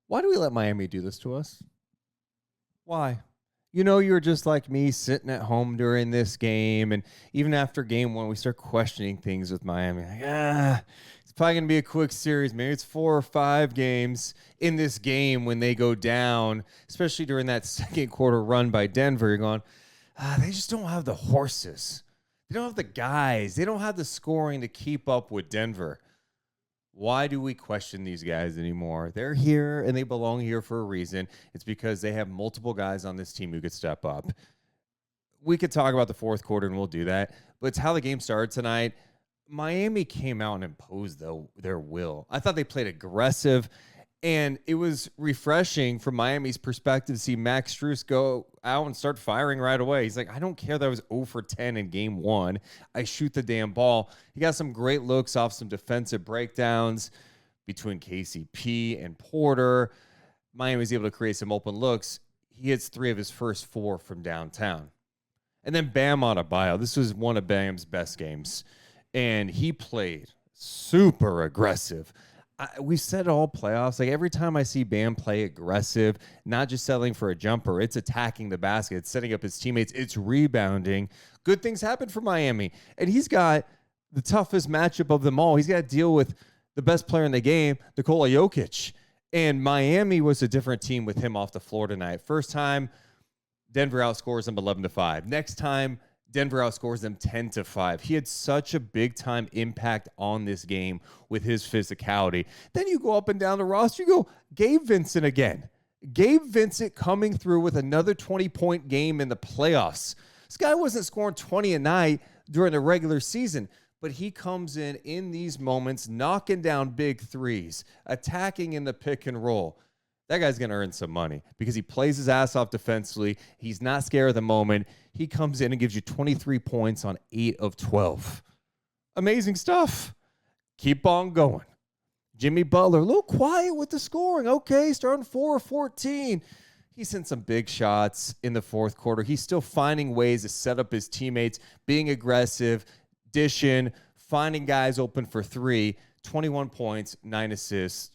Why do we let Miami do this to us? Why? You know, you're just like me sitting at home during this game. And even after game one, we start questioning things with Miami. Like, it's probably going to be a quick series. Maybe it's 4 or 5 games in this game when they go down, especially during that second quarter run by Denver. You're going, they just don't have the horses. They don't have the guys. They don't have the scoring to keep up with Denver. Why do we question these guys anymore? They're here and they belong here for a reason. It's because they have multiple guys on this team who could step up. We could talk about the fourth quarter and we'll do that, but it's how the game started tonight. Miami came out and imposed their will. I thought they played aggressive, and it was refreshing from Miami's perspective to see Max Strus go out and start firing right away. He's like, I don't care that I was 0 for 10 in game one. I shoot the damn ball. He got some great looks off some defensive breakdowns between KCP and Porter. Miami was able to create some open looks. He hits 3 of his first 4 from downtown. And then Bam Adebayo. This was one of Bam's best games. And he played super aggressive. We've said all playoffs, like every time I see Bam play aggressive, not just settling for a jumper, it's attacking the basket, it's setting up his teammates, it's rebounding. Good things happen for Miami. And he's got the toughest matchup of them all. He's got to deal with the best player in the game, Nikola Jokic. And Miami was a different team with him off the floor tonight. First time, Denver outscores them 11-5. Next time, Denver outscores them 10-5. He had such a big-time impact on this game with his physicality. Then you go up and down the roster. You go Gabe Vincent again. Gabe Vincent coming through with another 20-point game in the playoffs. This guy wasn't scoring 20 a night during the regular season, but he comes in these moments, knocking down big threes, attacking in the pick and roll. That guy's going to earn some money because he plays his ass off defensively. He's not scared of the moment. He comes in and gives you 23 points on 8 of 12. Amazing stuff. Keep on going. Jimmy Butler, a little quiet with the scoring. Okay, starting 4 or 14. He sent some big shots in the fourth quarter. He's still finding ways to set up his teammates, being aggressive, dishing, finding guys open for 3. 21 points, 9 assists.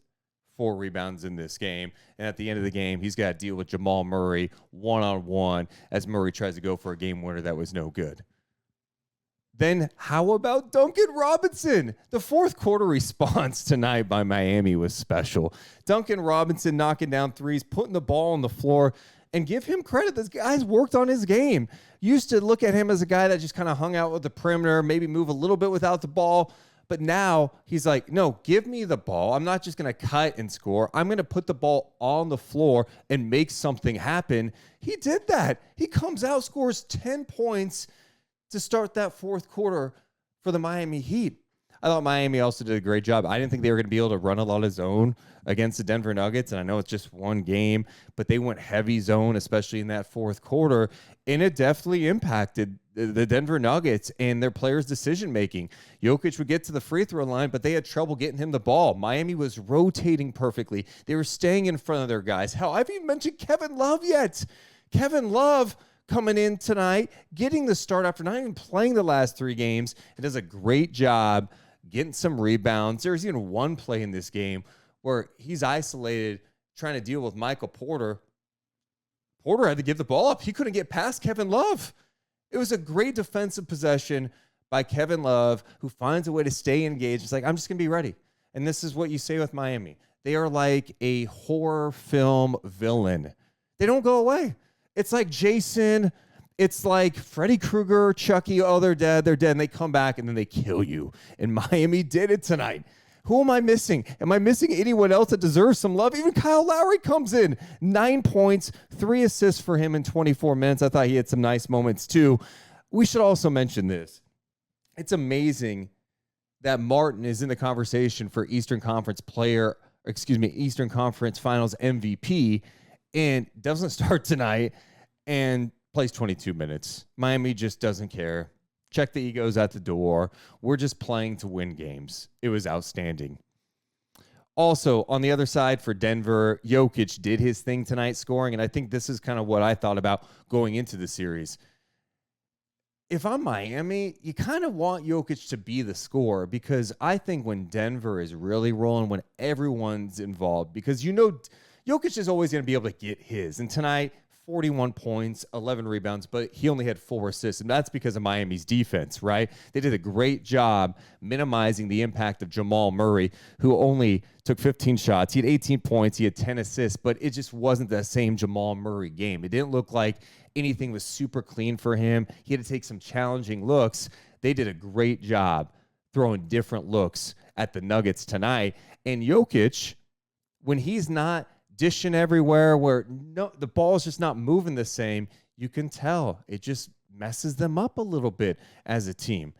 4 rebounds in this game. And at the end of the game, he's got to deal with Jamal Murray one-on-one as Murray tries to go for a game winner that was no good. Then how about Duncan Robinson? The fourth quarter response tonight by Miami was special. Duncan Robinson knocking down threes, putting the ball on the floor, and give him credit. This guy's worked on his game. Used to look at him as a guy that just kind of hung out with the perimeter, maybe move a little bit without the ball. But now he's like, no, give me the ball. I'm not just going to cut and score. I'm going to put the ball on the floor and make something happen. He did that. He comes out, scores 10 points to start that fourth quarter for the Miami Heat. I thought Miami also did a great job. I didn't think they were going to be able to run a lot of zone against the Denver Nuggets, and I know it's just one game, but they went heavy zone, especially in that fourth quarter, and it definitely impacted the Denver Nuggets and their players' decision-making. Jokic would get to the free throw line, but they had trouble getting him the ball. Miami was rotating perfectly. They were staying in front of their guys. Hell, I haven't even mentioned Kevin Love yet. Kevin Love coming in tonight, getting the start after not even playing the last 3 games. It does a great job getting some rebounds. There's even one play in this game where he's isolated trying to deal with Michael Porter. Porter had to give the ball up. He couldn't get past Kevin Love. It was a great defensive possession by Kevin Love, who finds a way to stay engaged. It's like, I'm just going to be ready. And this is what you say with Miami. They are like a horror film villain. They don't go away. It's like Jason. It's like Freddy Krueger, Chucky. Oh, they're dead. They're dead. And they come back and then they kill you. And Miami did it tonight. Who am I missing? Am I missing anyone else that deserves some love? Even Kyle Lowry comes in. 9 points, 3 assists for him in 24 minutes. I thought he had some nice moments too. We should also mention this. It's amazing that Martin is in the conversation for Eastern Conference Finals MVP and doesn't start tonight and plays 22 minutes. Miami just doesn't care. Check the egos at the door. We're just playing to win games. It was outstanding. Also, on the other side for Denver, Jokic did his thing tonight scoring, and I think this is kind of what I thought about going into the series. If I'm Miami, you kind of want Jokic to be the scorer because I think when Denver is really rolling, when everyone's involved, because you know Jokic is always going to be able to get his. And tonight, 41 points, 11 rebounds, but he only had 4 assists. And that's because of Miami's defense, right? They did a great job minimizing the impact of Jamal Murray, who only took 15 shots. He had 18 points. He had 10 assists, but it just wasn't the same Jamal Murray game. It didn't look like anything was super clean for him. He had to take some challenging looks. They did a great job throwing different looks at the Nuggets tonight. And Jokic, when he's not dishing everywhere, where the ball is just not moving the same, you can tell it just messes them up a little bit as a team.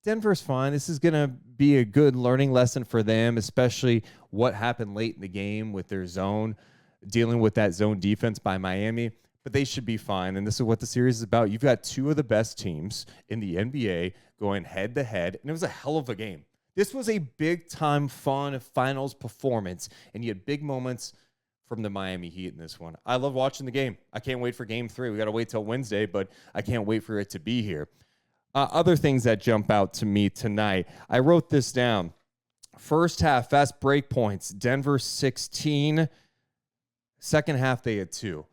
Denver's fine. This is going to be a good learning lesson for them, especially what happened late in the game with their zone, dealing with that zone defense by Miami. But they should be fine, and this is what the series is about. You've got 2 of the best teams in the NBA going head-to-head, and it was a hell of a game. This was a big-time, fun finals performance, and you had big moments from the Miami Heat in this one. I love watching the game. I can't wait for Game 3. We got to wait till Wednesday, but I can't wait for it to be here. Other things that jump out to me tonight, I wrote this down. First half, fast break points, Denver 16. Second half, they had 2.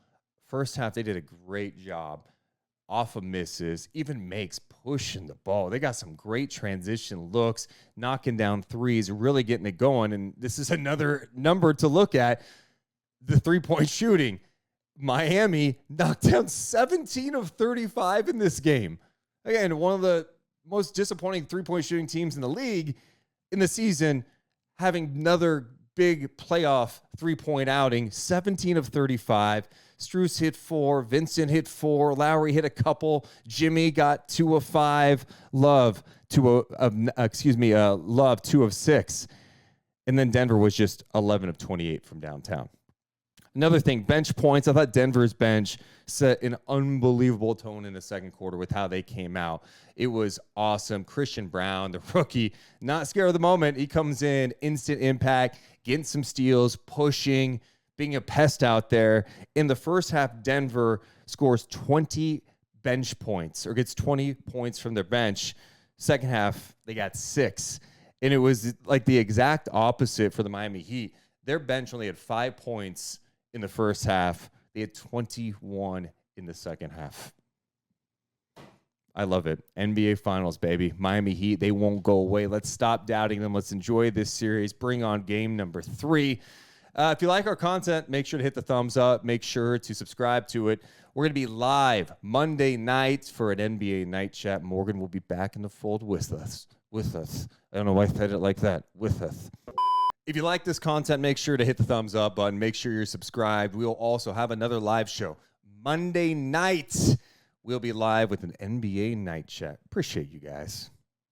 First half, they did a great job off of misses, even makes pushing the ball. They got some great transition looks, knocking down threes, really getting it going. And this is another number to look at. The three-point shooting. Miami knocked down 17 of 35 in this game. Again, one of the most disappointing three-point shooting teams in the league in the season, having another big playoff three-point outing, 17 of 35. Strus hit 4, Vincent hit 4, Lowry hit a couple, Jimmy got 2 of 5, Love 2 of 6. And then Denver was just 11 of 28 from downtown. Another thing, bench points. I thought Denver's bench set an unbelievable tone in the second quarter with how they came out. It was awesome. Christian Brown, the rookie, not scared of the moment. He comes in, instant impact, getting some steals, pushing, being a pest out there. In the first half, Denver scores 20 bench points or gets 20 points from their bench. Second half, they got 6. And it was like the exact opposite for the Miami Heat. Their bench only had 5 points in the first half. They had 21 in the second half. I love it. NBA Finals, baby. Miami Heat, they won't go away. Let's stop doubting them. Let's enjoy this series. Bring on game number 3. If you like our content, make sure to hit the thumbs up. Make sure to subscribe to it. We're going to be live Monday night for an NBA Night Chat. Morgan will be back in the fold with us. I don't know why I said it like that. With us. If you like this content, make sure to hit the thumbs up button. Make sure you're subscribed. We'll also have another live show Monday night. We'll be live with an NBA Night Chat. Appreciate you guys.